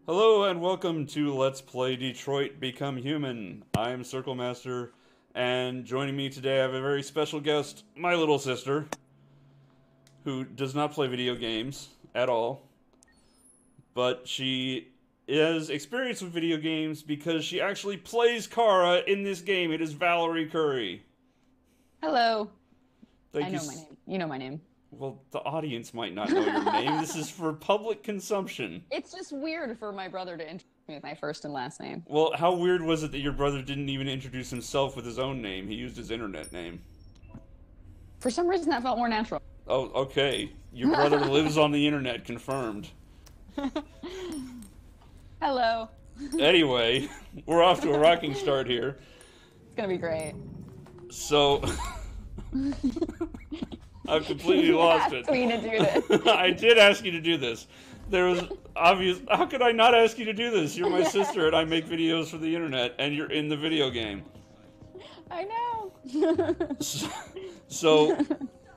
Hello and welcome to Let's Play Detroit Become Human. I am Circle Master, and joining me today I have a very special guest, my little sister, who does not play video games at all, but she has experience with video games because she actually plays Kara in this game. It is Valorie Curry. Hello. Thank I you. know my name. You know my name. Well, the audience might not know your name. This is for public consumption. It's just weird for my brother to introduce me with my first and last name. Well, how weird was it that your brother didn't even introduce himself with his own name? He used his internet name. For some reason, that felt more natural. Oh, okay. Your brother lives on the internet, confirmed. Hello. Anyway, we're off to a rocking start here. It's gonna be great. So, I've completely lost it. You asked me to do this. I did ask you to do this. There was obvious. How could I not ask you to do this? You're my sister, and I make videos for the internet, and you're in the video game. I know. So,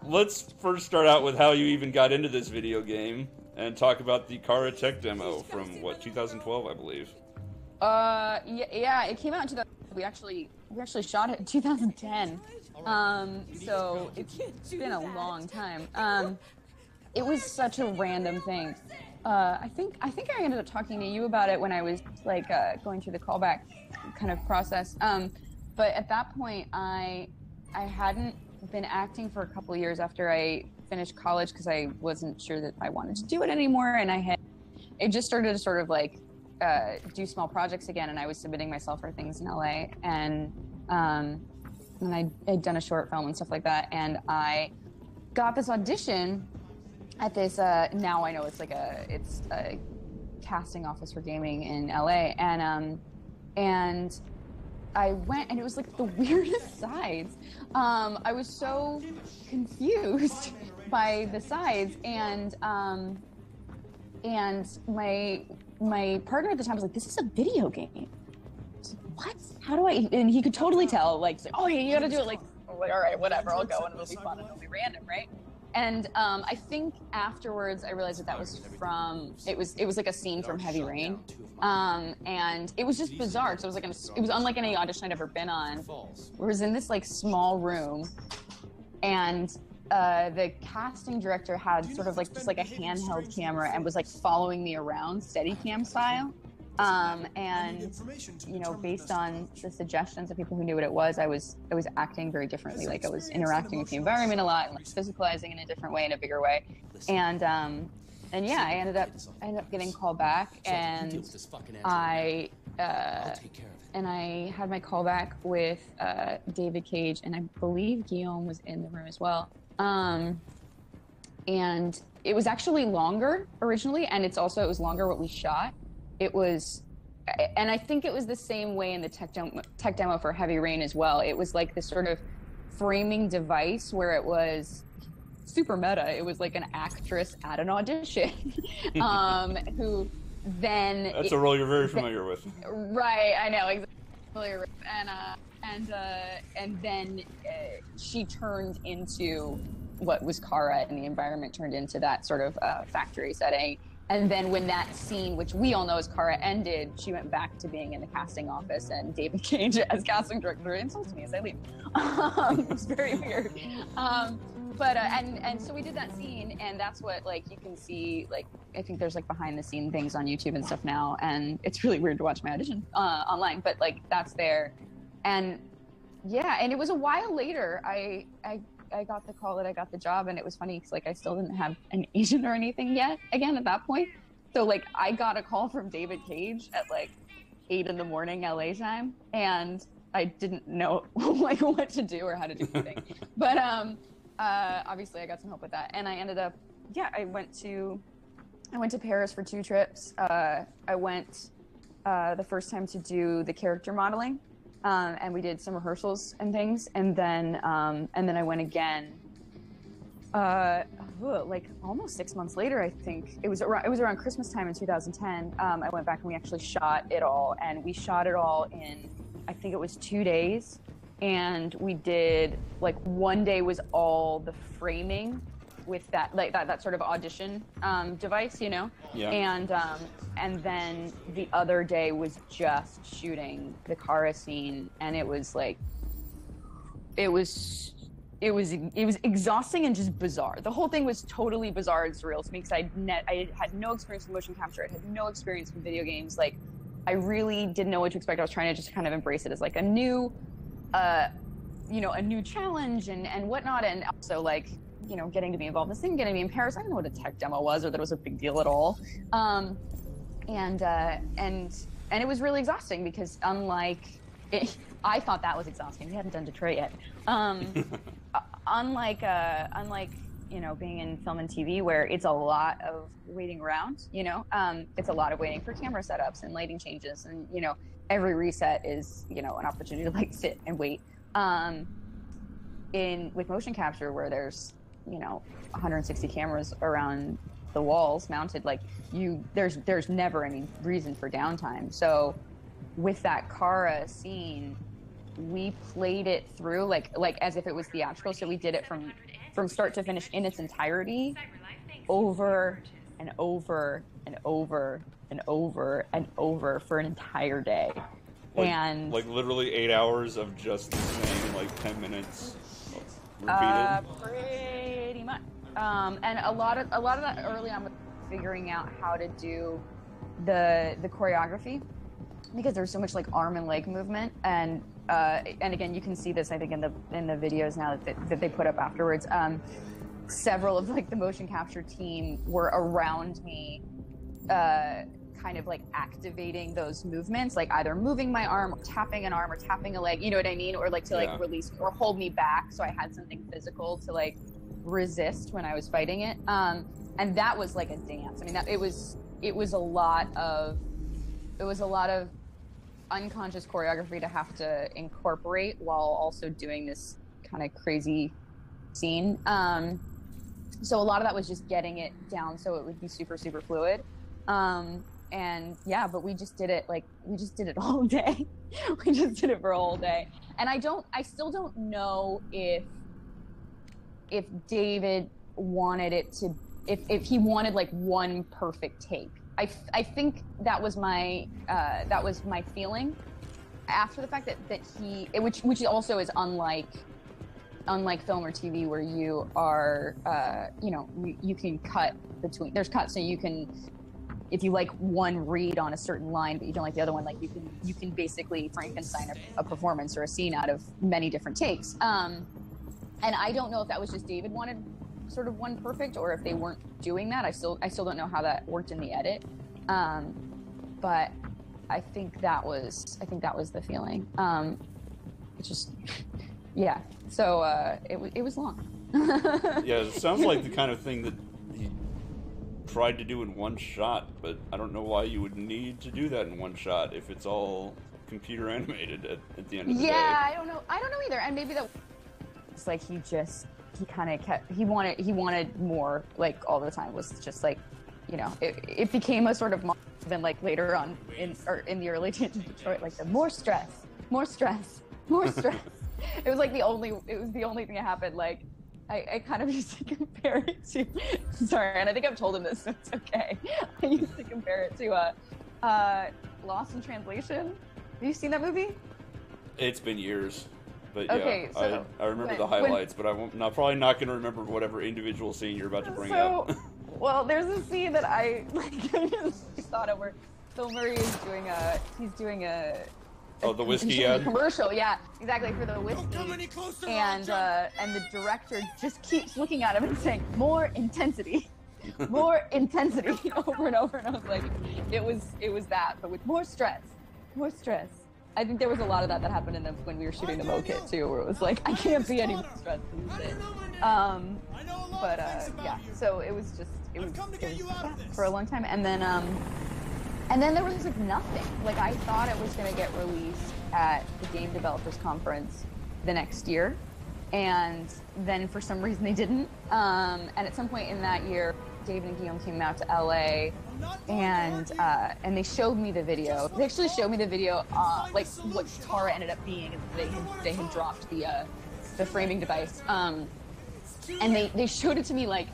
let's first start out with how you even got into this video game, and talk about the Kara tech demo from what 2012, I believe. Yeah, it came out in 2000. We actually shot it in 2010. So it's been a long time. It was such a random thing. I think I ended up talking to you about it when I was like going through the callback kind of process. But at that point, I hadn't been acting for a couple of years after I finished college because I wasn't sure that I wanted to do it anymore, and it just started to sort of like do small projects again, and I was submitting myself for things in LA, and I'd done a short film and stuff like that, and I got this audition at this now I know it's a casting office for gaming in LA, and I went, and it was like the weirdest sides. I was so confused by the sides, and my partner at the time was like, "This is a video game." I was like, "What? How do I?" And he could totally tell, like, "Oh, yeah, you got to do it." Like, "All right, whatever, I'll go, and it'll be fun, and it'll be random, right?" And I think afterwards I realized that was from it was like a scene from Heavy Rain, and it was just bizarre. So it was unlike any audition I'd ever been on. It was in this like small room, and the casting director had sort of like just like a handheld camera and was like following me around Steadicam style. And you know, based on the suggestions of people who knew what it was, I was acting very differently. Like I was interacting with the environment a lot and like physicalizing in a different way, in a bigger way. And yeah, I ended up getting called back, and I had my call back with David Cage, and I believe Guillaume was in the room as well. And it was actually longer originally, and it was longer what we shot. It was, and I think it was the same way in the tech demo for Heavy Rain as well. It was like this sort of framing device where it was super meta. It was like an actress at an audition, who then... That's a role you're very familiar with. Right, I know, exactly. Familiar with. And then she turned into what was Kara, and the environment turned into that sort of factory setting. And then when that scene, which we all know as Kara, ended, she went back to being in the casting office, and David Cage as casting director insults me as I leave. It's very weird. And so we did that scene, and that's what, like, you can see, like, I think there's like behind the scene things on YouTube and stuff now, and it's really weird to watch my audition online, but like that's there. And yeah, and it was a while later I got the call that I got the job, and it was funny because like I still didn't have an agent or anything yet again at that point. So like I got a call from David Cage at like 8 in the morning LA time, and I didn't know like what to do or how to do anything. But obviously I got some help with that, and I ended up I went to Paris for 2 trips. I went the first time to do the character modeling. And we did some rehearsals and things, and then I went again, like almost 6 months later. I think it was around Christmas time in 2010. I went back and we actually shot it all, and we shot it all in, I think it was 2 days, and we did like one day was all the framing, with that, like that sort of audition device, you know. Yeah. And then the other day was just shooting the Kara scene, and it was like, it was exhausting and just bizarre. The whole thing was totally bizarre and surreal to me because I had no experience with motion capture. I had no experience with video games. Like, I really didn't know what to expect. I was trying to just kind of embrace it as like a new, you know, a new challenge and whatnot. And also, like, you know, getting to be involved in this thing, getting to be in Paris. I didn't know what a tech demo was or that it was a big deal at all. And it was really exhausting because I thought that was exhausting. We hadn't done Detroit yet. Unlike you know, being in film and TV where it's a lot of waiting around, you know, it's a lot of waiting for camera setups and lighting changes, and you know, every reset is, you know, an opportunity to like sit and wait. With motion capture where there's, you know, 160 cameras around the walls mounted, like there's never any reason for downtime. So with that Kara scene, we played it through like as if it was theatrical. So we did it from start to finish in its entirety, over and over and over and over and over for an entire day. And like literally 8 hours of just the same, like 10 minutes repeated. Pretty much. And a lot of that early on was figuring out how to do the choreography, because there's so much like arm and leg movement, and again, you can see this, I think, in the videos now that they put up afterwards. Several of like the motion capture team were around me, kind of like activating those movements, like either moving my arm, or tapping an arm, or tapping a leg, you know what I mean, or like to like release or hold me back, so I had something physical to like resist when I was fighting it. And that was like a dance. I mean, it was a lot of unconscious choreography to have to incorporate while also doing this kind of crazy scene. So a lot of that was just getting it down so it would be super, super fluid. And yeah, but we just did it all day. We just did it for a whole day. And I still don't know if David wanted it to, if he wanted like one perfect take. I think that was my feeling after the fact that which also is unlike film or TV where you are you know, you can cut between, there's cuts, so you can, if you like one read on a certain line but you don't like the other one, like you can basically Frankenstein a performance or a scene out of many different takes. And I don't know if that was just David wanted sort of one perfect, or if they weren't doing that. I still don't know how that worked in the edit. But I think that was the feeling. It's just, yeah. So it was long. Yeah, it sounds like the kind of thing that he tried to do in one shot, but I don't know why you would need to do that in one shot if it's all computer animated at the end of the day. Yeah, I don't know either. And maybe that it's like he kind of kept, he wanted more, like all the time, was just like, you know, it became a sort of, then like later on in the early days of Detroit, like the more stress. It was like the only thing that happened. Like I kind of used to compare it to, sorry, and I think I've told him this, so it's okay. I used to compare it to Lost in Translation. Have you seen that movie? It's been years. But yeah, okay, so I remember the highlights, but I'm probably not going to remember whatever individual scene you're about to bring up. Well, there's a scene that I thought of where Bill Murray is doing a the whiskey ad? Commercial, yeah, exactly, for the whiskey. And the director just keeps looking at him and saying, more intensity. More intensity over and over, and I was like, it was that, but with more stress. I think there was a lot of that happened when we were shooting the Mo Kit too, where it was like, I can't be any more stressed than this. But yeah, so it was that for a long time, and then there was like nothing. Like I thought it was gonna get released at the Game Developers Conference the next year, and then for some reason they didn't. And at some point in that year, David and Guillaume came out to LA, and they showed me the video. They actually showed me the video, like what Tara ended up being, and they had dropped the framing device. And they showed it to me like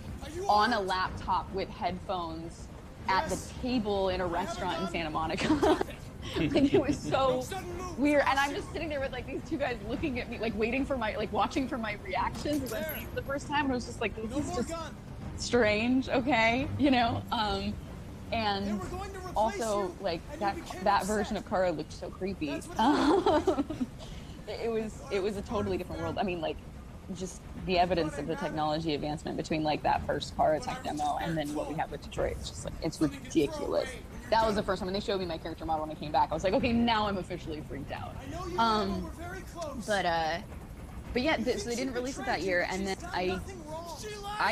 on a laptop with headphones at the table in a restaurant in Santa Monica. Like, it was so weird, and I'm just sitting there with like these two guys looking at me, like waiting for my, like watching for my reactions as I'm seeing it the first time, and I was just like, this is just strange, okay, you know. And also like that version of Kara looked so creepy. It was a totally different world. I mean, like, just the evidence of the technology advancement between like that first Kara tech demo and then what we have with Detroit, it's just like, it's ridiculous. That was the first time when they showed me my character model when I came back. I was like, okay, now I'm officially freaked out. But yeah, so they didn't release it that year, and then I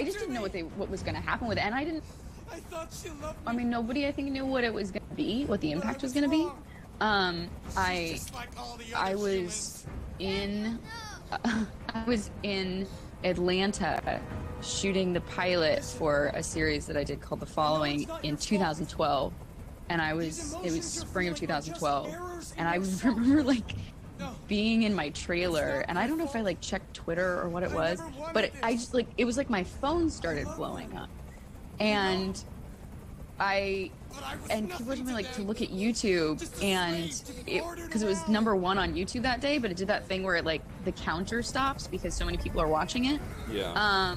just didn't know what was going to happen with it, and I mean, nobody I think knew what it was going to be, what the impact was going to be. I was in Atlanta shooting the pilot for a series that I did called The Following in 2012. And it was spring of 2012. And I remember like being in my trailer, and I don't know if I like checked Twitter or what it was, but I just like, it was like my phone started blowing up. And people were telling me like to look at YouTube, and because it was #1 on YouTube that day, but it did that thing where it like the counter stops because so many people are watching it. Yeah.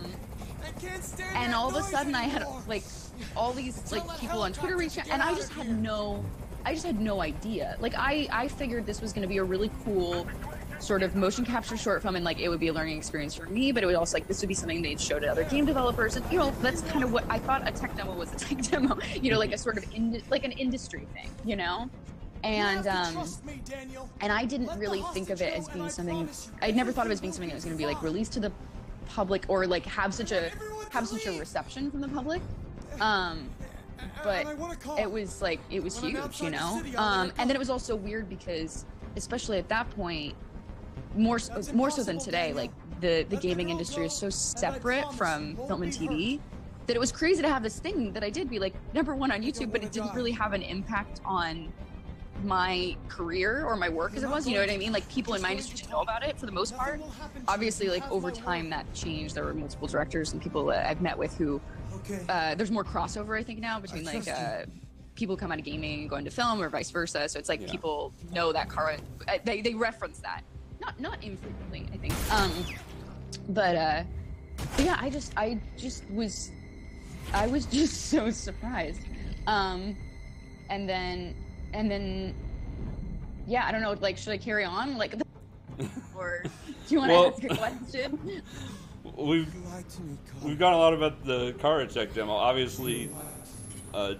And all of a sudden I had like all these like people on Twitter reaching out, and I just had no idea. Like I figured this was going to be a really cool sort of motion capture short film, and like it would be a learning experience for me, but it would also like this would be something they'd show to other game developers, and you know, that's kind of what I thought a tech demo was. A tech demo, you know, like a sort of like an industry thing, you know. And I didn't really think of it as being something, I'd never thought of it as being something that was going to be like released to the public or like have such a reception from the public. But it was like, it was huge, you know. And then it was also weird because, especially at that point, more so than today, like the gaming industry is so separate from film and TV that it was crazy to have this thing that I did be like #1 on YouTube, but it didn't really have an impact on my career or my work as it was, you know what I mean? Like people in my industry didn't know about it for the most part. Obviously, like over time that changed. There were multiple directors and people that I've met with who there's more crossover I think now between like people come out of gaming and go into film or vice versa. So it's like people know that Kara, they reference that. Not infrequently, I think. But yeah, I was just so surprised. And then yeah, I don't know, like should I carry on like or do you want to ask a question? We've got a lot about the Kara tech demo. Obviously,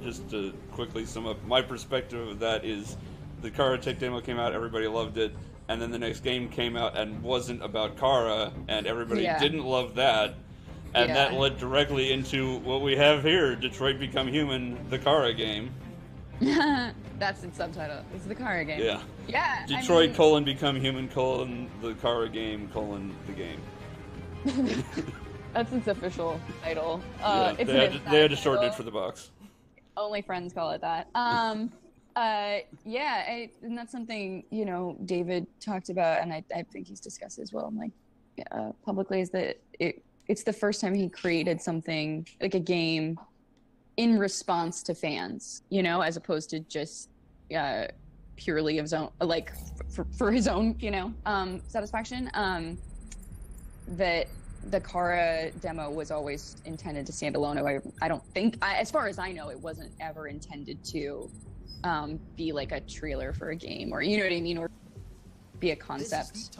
just to quickly sum up my perspective of that is the Kara tech demo came out, everybody loved it, and then the next game came out and wasn't about Kara, and everybody didn't love that, and that led directly into what we have here, Detroit Become Human, the Kara game. That's its subtitle. It's the Kara game. Yeah. Yeah. Detroit : Become Human : the Kara game : the game. That's its official title. Yeah, they had to shorten it for the box. Only friends call it that. Yeah, and that's something, you know, David talked about, and I think he's discussed as well, like publicly, is that it's the first time he created something like a game in response to fans, you know, as opposed to just purely of his own, like for his own, you know, satisfaction. That the Kara demo was always intended to stand alone. I don't think, as far as I know, it wasn't ever intended to be like a trailer for a game, or you know what I mean, or be a concept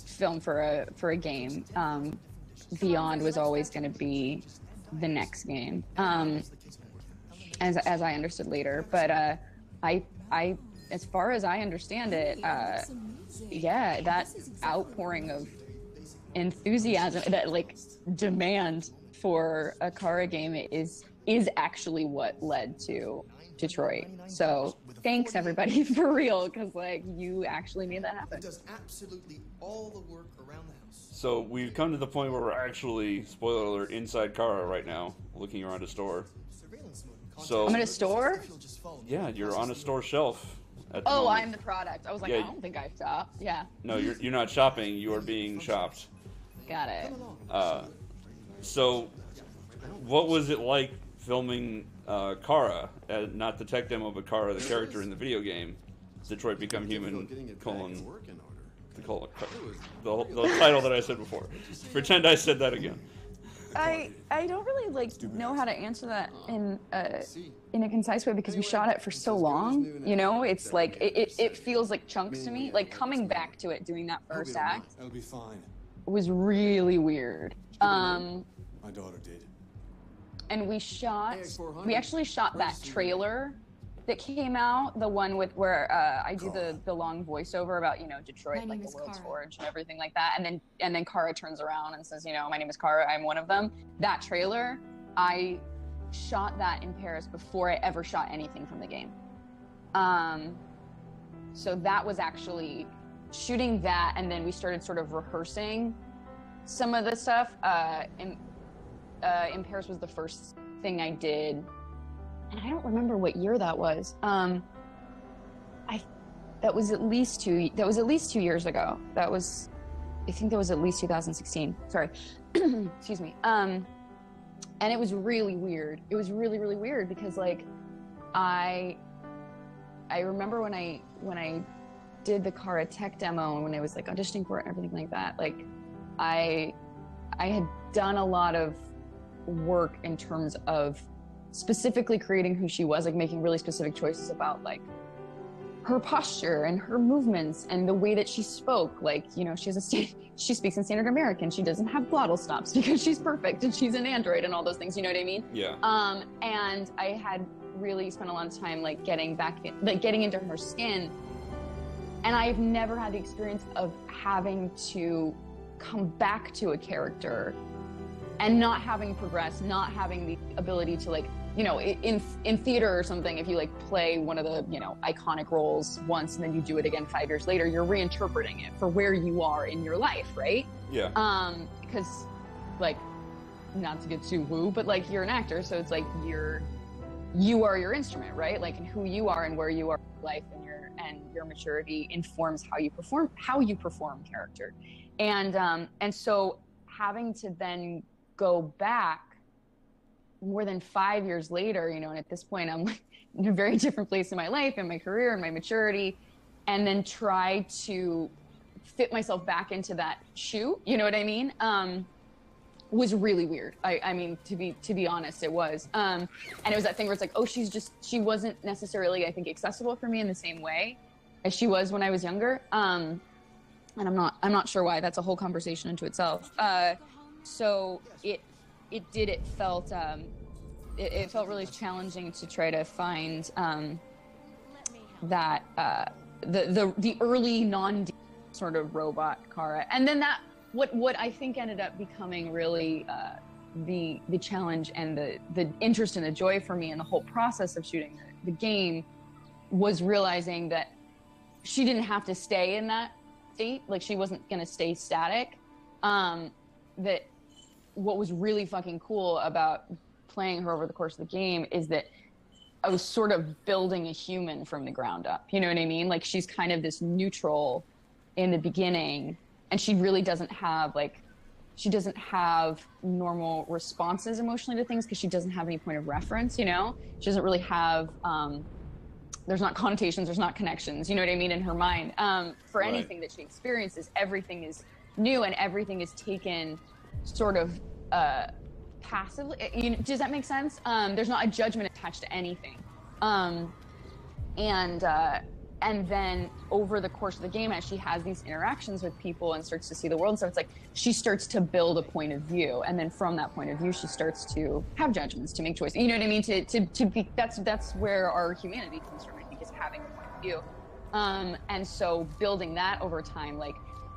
film for a game. Beyond was always going to be the next game, as I understood later. But I as far as I understand it, yeah, that outpouring of enthusiasm, that like demand for a Kara game is actually what led to Detroit. So thanks everybody, for real, because like you actually made that happen. Does absolutely all the work around the house. So we've come to the point where we're actually, spoiler alert, inside Kara right now, looking around a store. So I'm in a store? Yeah, you're on a store shelf. At the moment. I'm the product. I was like, I don't think I shop. Yeah. No, you're not shopping. You are being shopped. Got it. So what was it like filming Kara, not the tech demo, but Kara, the character in the video game, Detroit Become Human, the title that I said before. Pretend I said that again. I don't really know how to answer that in a concise way because we shot it for so long. You know, it's like it feels like chunks to me. Like coming back to it, doing that first act was really weird. My daughter did. And we actually shot that trailer that came out, the one where I do the long voiceover about, you know, Detroit, like the world's forge and everything like that, and then Kara turns around and says, you know, my name is Kara, I'm one of them. That trailer, I shot that in Paris before I ever shot anything from the game. So that was actually shooting that, and then we started sort of rehearsing some of the stuff. In Paris was the first thing I did. And I don't remember what year that was. That was at least 2 years ago. I think that was at least 2016. Sorry. Excuse me. And it was really weird. It was really, really weird because like I remember when I did the Kara tech demo and when I was like auditioning for it and everything like that, like I had done a lot of work in terms of specifically creating who she was, like making really specific choices about like her posture and her movements and the way that she spoke. Like, you know, she speaks in standard American. She doesn't have glottal stops because she's perfect and she's an android and all those things. You know what I mean? Yeah. And I had really spent a lot of time like getting into her skin. And I've never had the experience of having to come back to a character and not having progressed, not having the ability to like, you know, in theater or something, if you like play one of the, you know, iconic roles once and then you do it again 5 years later, you're reinterpreting it for where you are in your life, right? Yeah. Because like, not to get too woo, but like you're an actor, so it's like you are your instrument, right? Like, and who you are and where you are in life and your maturity informs how you perform character. And so having to then go back more than 5 years later, you know, and at this point I'm like in a very different place in my life and my career and my maturity, and then try to fit myself back into that shoe, you know what I mean? Was really weird. I mean, to be honest, it was. And it was that thing where it's like, oh, she wasn't necessarily, I think, accessible for me in the same way as she was when I was younger. And I'm not sure why. That's a whole conversation into itself. So it felt really challenging to try to find that the early sort of robot Kara, and then that what I think ended up becoming really the challenge and the interest and the joy for me in the whole process of shooting the game was realizing that she didn't have to stay in that state, like she wasn't going to stay static. That what was really fucking cool about playing her over the course of the game is that I was sort of building a human from the ground up. You know what I mean? Like she's kind of this neutral in the beginning, and she really doesn't have normal responses emotionally to things because she doesn't have any point of reference, you know? She doesn't really have, there's not connotations, there's not connections, you know what I mean, in her mind. For anything that she experiences, everything is new and everything is taken sort of passively. Does that make sense? There's not a judgment attached to anything. And then over the course of the game, as she has these interactions with people and starts to see the world, so it's like she starts to build a point of view, and then from that point of view, she starts to have judgments, to make choices. You know what I mean? To be, that's where our humanity comes from. I think is having a point of view. And so building that over time, like,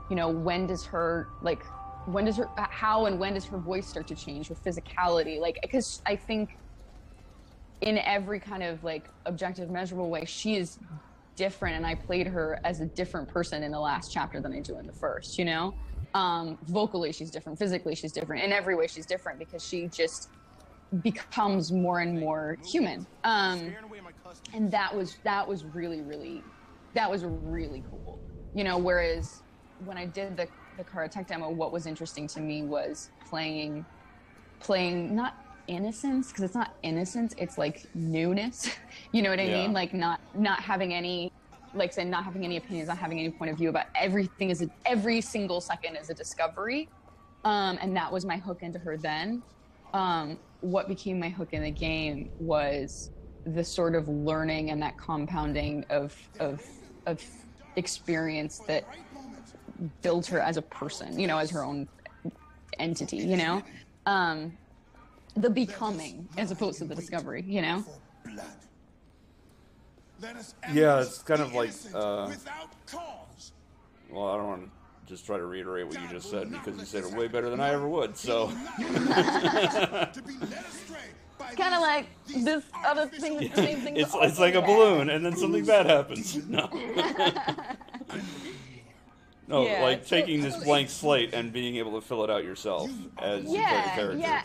you know, how and when does her voice start to change, her physicality? Like, because I think in every kind of like objective, measurable way, she is different, and I played her as a different person in the last chapter than I do in the first, you know? Vocally, she's different. Physically, she's different. In every way, she's different because she just becomes more and more human. And that was really, really, that was really cool. You know, whereas when I did the Kara Tech demo, what was interesting to me was playing not innocence, because it's not innocence, it's like newness. You know what I mean? Like not having any, like saying, not having any opinions, not having any point of view about everything, every single second is a discovery. And that was my hook into her then. What became my hook in the game was the sort of learning and that compounding of experience that built her as a person, you know, as her own entity, you know? The becoming as opposed to the discovery, you know? Yeah, it's kind of like, well, I don't want to just try to reiterate what you just said, because you said it way better than I ever would, so. It's kind of like this other thing, the same thing. It's like a balloon, and then something bad happens. No. No, Yeah, like taking this blank slate and being able to fill it out yourself as you play the character. Yeah,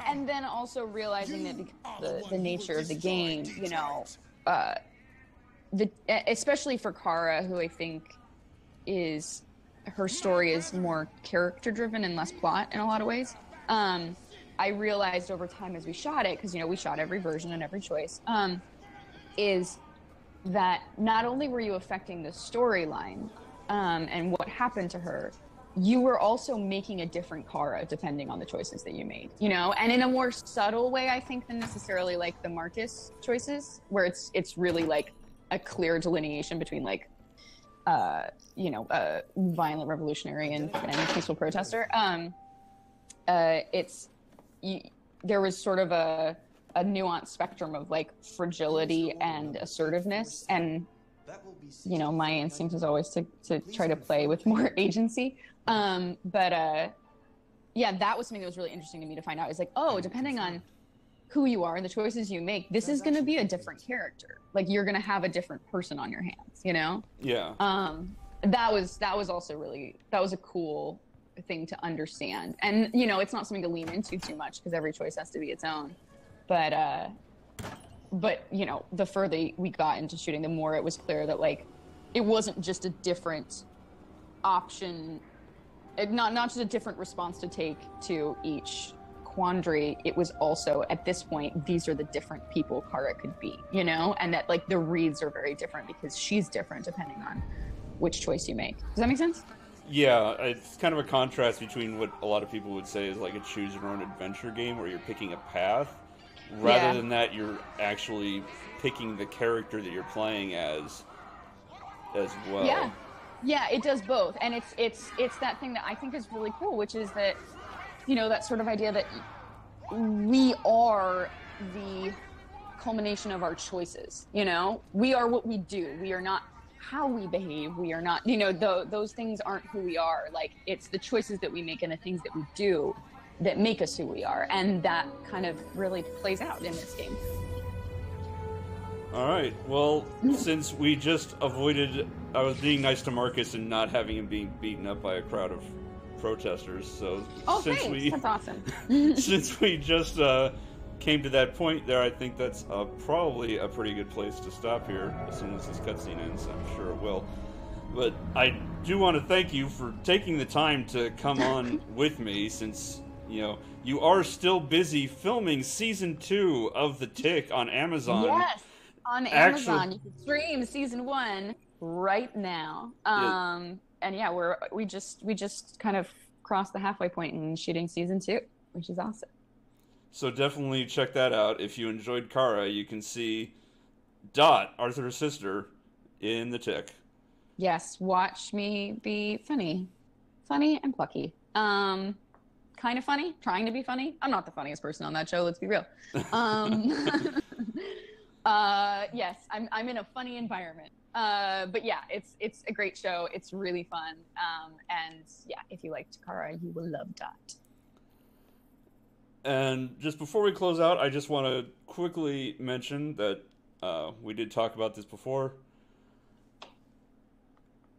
and then also realizing that because the nature of the game, you know, especially for Kara, who I think is, her story is more character driven and less plot in a lot of ways. I realized over time as we shot it, because, you know, we shot every version and every choice, is that not only were you affecting the storyline and what happened to her, you were also making a different Kara depending on the choices that you made, you know, and in a more subtle way, I think, than necessarily like the Marcus choices, where it's really like a clear delineation between like, you know, violent revolutionary and peaceful protester. There was sort of a nuanced spectrum of like fragility and assertiveness, and you know, my instinct is always to try to play with more agency. Yeah, that was something that was really interesting to me to find out. It's like, oh, depending on who you are and the choices you make, this is going to be a different character. Like, you're going to have a different person on your hands, you know? Yeah. That was also really, that was a cool thing to understand. And, you know, it's not something to lean into too much because every choice has to be its own. But, you know, the further we got into shooting, the more it was clear that, like, it wasn't just a different option, not just a different response to take to each quandary. It was also, at this point, these are the different people Kara could be, you know? And that, like, the reads are very different because she's different depending on which choice you make. Does that make sense? Yeah, it's kind of a contrast between what a lot of people would say is like a choose your own adventure game where you're picking a path. Rather than that, you're actually picking the character that you're playing as well. Yeah, it does both, and it's that thing that I think is really cool, which is that, you know, that sort of idea that we are the culmination of our choices. You know, we are what we do. We are not how we behave. We are not, you know, those things aren't who we are. Like, it's the choices that we make and the things that we do that make us who we are, and that kind of really plays out in this game. All right. Well, since we just avoided, I was being nice to Marcus and not having him being beaten up by a crowd of protesters. So thanks. That's awesome. Since we just came to that point there, I think that's probably a pretty good place to stop here. As soon as this cutscene ends, I'm sure it will. But I do want to thank you for taking the time to come on with me, since, you know, you are still busy filming season 2 of The Tick on Amazon. Yes, on Amazon. You can stream season 1 right now. And yeah, we just kind of crossed the halfway point in shooting season 2, which is awesome. So definitely check that out. If you enjoyed Kara, you can see Dot, Arthur's sister, in The Tick. Yes, watch me be funny and plucky. Kind of funny, trying to be funny. I'm not the funniest person on that show, let's be real. Yes, I'm in a funny environment. But yeah, it's a great show. It's really fun. And yeah, if you liked Kara, you will love Dot. And just before we close out, I just want to quickly mention that we did talk about this before.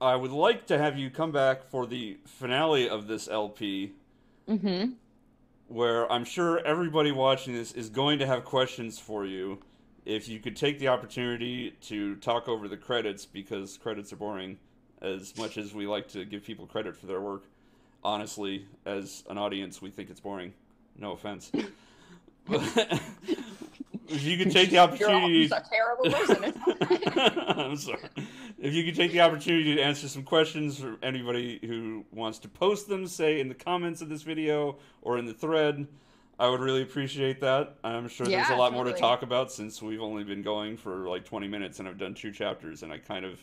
I would like to have you come back for the finale of this LP. Mm-hmm. Where I'm sure everybody watching this is going to have questions for you. If you could take the opportunity to talk over the credits, because credits are boring, as much as we like to give people credit for their work. Honestly, as an audience, we think it's boring. No offense. If you could take the opportunity, You're a terrible person. It's fine. I'm sorry. If you could take the opportunity to answer some questions for anybody who wants to post them, say in the comments of this video or in the thread, I would really appreciate that. I'm sure there's a lot more to talk about since we've only been going for like 20 minutes and I've done 2 chapters and I kind of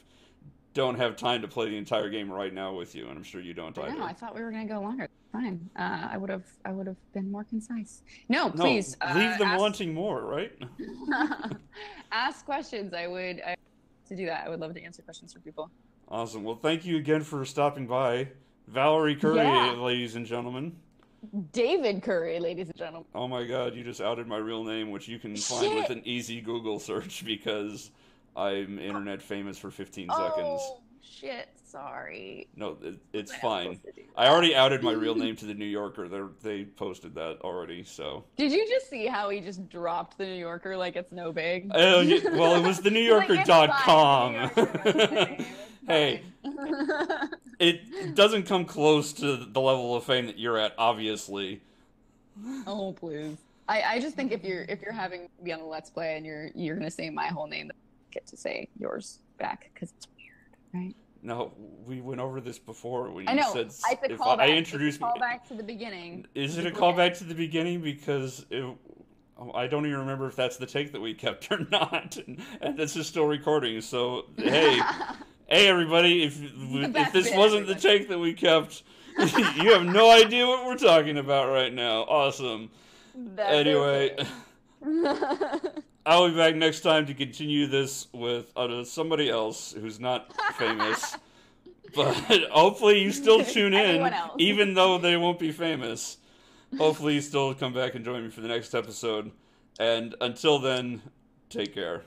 don't have time to play the entire game right now with you, and I'm sure you don't either. No, I thought we were gonna go longer. Fine. I would have been more concise. No, please leave them wanting more, right? Ask questions. I would to do that. I would love to answer questions for people. Awesome. Well, thank you again for stopping by, Valorie Curry, ladies and gentlemen. David Curry, ladies and gentlemen. Oh my God, you just outed my real name, which you can find with an easy Google search because I'm internet famous for 15 seconds. Oh, shit. Sorry. No, it's fine. I already outed my real name to the New Yorker. They posted that already, so. Did you just see how he just dropped the New Yorker like it's no big? Well, it was the NewYorker.com. Hey, it doesn't come close to the level of fame that you're at, obviously. Oh, please. I just think if you're having me be on the Let's Play and you're gonna say my whole name, I get to say yours back because it's weird, right? No, we went over this before when I you know. said If I introduced me. Callback to the beginning. Is it a callback to the beginning? Because I don't even remember if that's the take that we kept or not, and this is still recording. So hey, hey everybody, if this wasn't the take that we kept, you have no idea what we're talking about right now. Awesome. Anyway. I'll be back next time to continue this with somebody else who's not famous. But hopefully you still tune in, even though they won't be famous. Hopefully you still come back and join me for the next episode. And until then, take care.